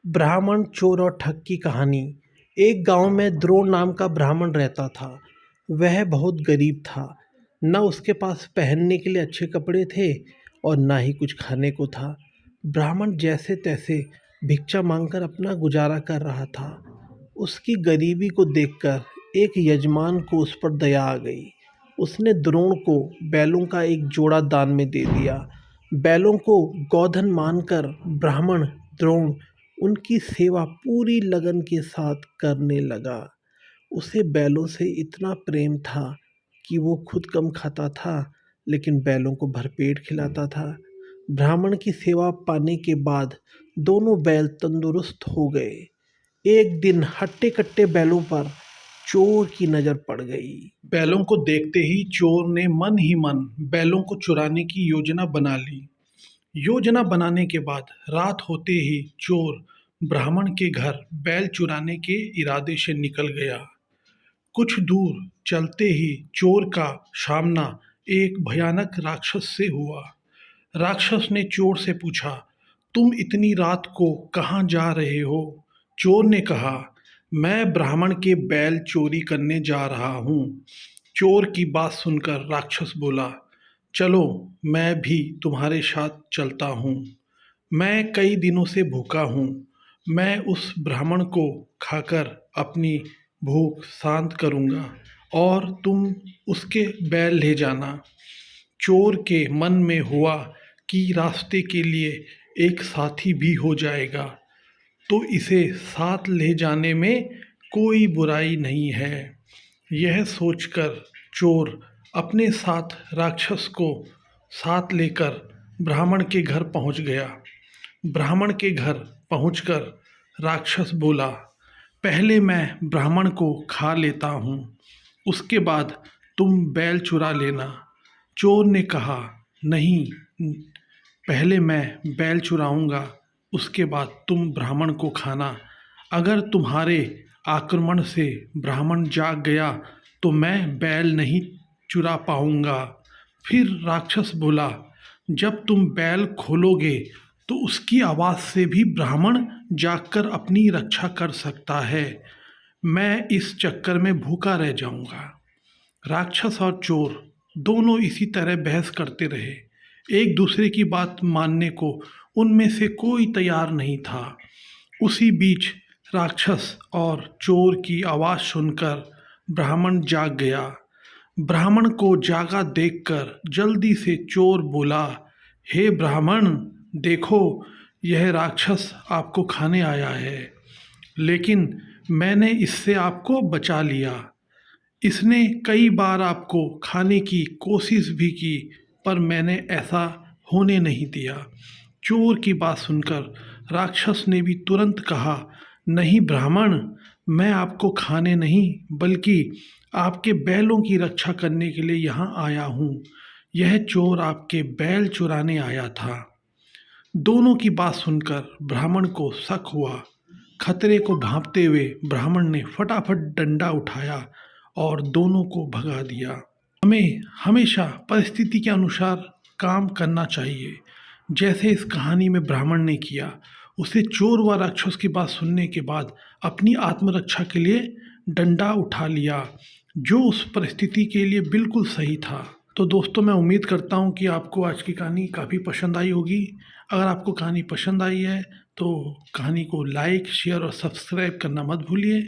ब्राह्मण, चोर और ठग की कहानी। एक गांव में द्रोण नाम का ब्राह्मण रहता था। वह बहुत गरीब था। न उसके पास पहनने के लिए अच्छे कपड़े थे और ना ही कुछ खाने को था। ब्राह्मण जैसे तैसे भिक्षा मांगकर अपना गुजारा कर रहा था। उसकी गरीबी को देखकर एक यजमान को उस पर दया आ गई। उसने द्रोण को बैलों का एक जोड़ा दान में दे दिया। बैलों को गोधन मानकर ब्राह्मण द्रोण उनकी सेवा पूरी लगन के साथ करने लगा। उसे बैलों से इतना प्रेम था कि वो खुद कम खाता था, लेकिन बैलों को भरपेट खिलाता था। ब्राह्मण की सेवा पाने के बाद दोनों बैल तंदुरुस्त हो गए। एक दिन हट्टे कट्टे बैलों पर चोर की नजर पड़ गई। बैलों को देखते ही चोर ने मन ही मन बैलों को चुराने की योजना बना ली। योजना बनाने के बाद रात होते ही चोर ब्राह्मण के घर बैल चुराने के इरादे से निकल गया। कुछ दूर चलते ही चोर का सामना एक भयानक राक्षस से हुआ। राक्षस ने चोर से पूछा, तुम इतनी रात को कहाँ जा रहे हो? चोर ने कहा, मैं ब्राह्मण के बैल चोरी करने जा रहा हूँ। चोर की बात सुनकर राक्षस बोला, चलो मैं भी तुम्हारे साथ चलता हूँ। मैं कई दिनों से भूखा हूँ। मैं उस ब्राह्मण को खाकर अपनी भूख शांत करूँगा और तुम उसके बैल ले जाना। चोर के मन में हुआ कि रास्ते के लिए एक साथी भी हो जाएगा, तो इसे साथ ले जाने में कोई बुराई नहीं है। यह सोचकर चोर अपने साथ राक्षस को साथ लेकर ब्राह्मण के घर पहुंच गया। ब्राह्मण के घर पहुंचकर राक्षस बोला, पहले मैं ब्राह्मण को खा लेता हूँ, उसके बाद तुम बैल चुरा लेना। चोर ने कहा, नहीं, पहले मैं बैल चुराऊंगा, उसके बाद तुम ब्राह्मण को खाना। अगर तुम्हारे आक्रमण से ब्राह्मण जाग गया तो मैं बैल नहीं चुरा पाऊंगा। फिर राक्षस बोला, जब तुम बैल खोलोगे तो उसकी आवाज़ से भी ब्राह्मण जागकर अपनी रक्षा कर सकता है। मैं इस चक्कर में भूखा रह जाऊंगा। राक्षस और चोर दोनों इसी तरह बहस करते रहे। एक दूसरे की बात मानने को उनमें से कोई तैयार नहीं था। उसी बीच राक्षस और चोर की आवाज़ सुनकर ब्राह्मण जाग गया। ब्राह्मण को जागा देखकर जल्दी से चोर बोला, हे ब्राह्मण, देखो, यह राक्षस आपको खाने आया है, लेकिन मैंने इससे आपको बचा लिया। इसने कई बार आपको खाने की कोशिश भी की, पर मैंने ऐसा होने नहीं दिया। चोर की बात सुनकर राक्षस ने भी तुरंत कहा, नहीं ब्राह्मण, मैं आपको खाने नहीं बल्कि आपके बैलों की रक्षा करने के लिए यहाँ आया हूँ। यह चोर आपके बैल चुराने आया था। दोनों की बात सुनकर ब्राह्मण को शक हुआ। खतरे को भांपते हुए ब्राह्मण ने फटाफट डंडा उठाया और दोनों को भगा दिया। हमें हमेशा परिस्थिति के अनुसार काम करना चाहिए, जैसे इस कहानी में ब्राह्मण ने किया। उसे चोर व राक्षस की बात सुनने के बाद अपनी आत्मरक्षा के लिए डंडा उठा लिया, जो उस परिस्थिति के लिए बिल्कुल सही था। तो दोस्तों, मैं उम्मीद करता हूँ कि आपको आज की कहानी काफ़ी पसंद आई होगी। अगर आपको कहानी पसंद आई है तो कहानी को लाइक, शेयर और सब्सक्राइब करना मत भूलिए।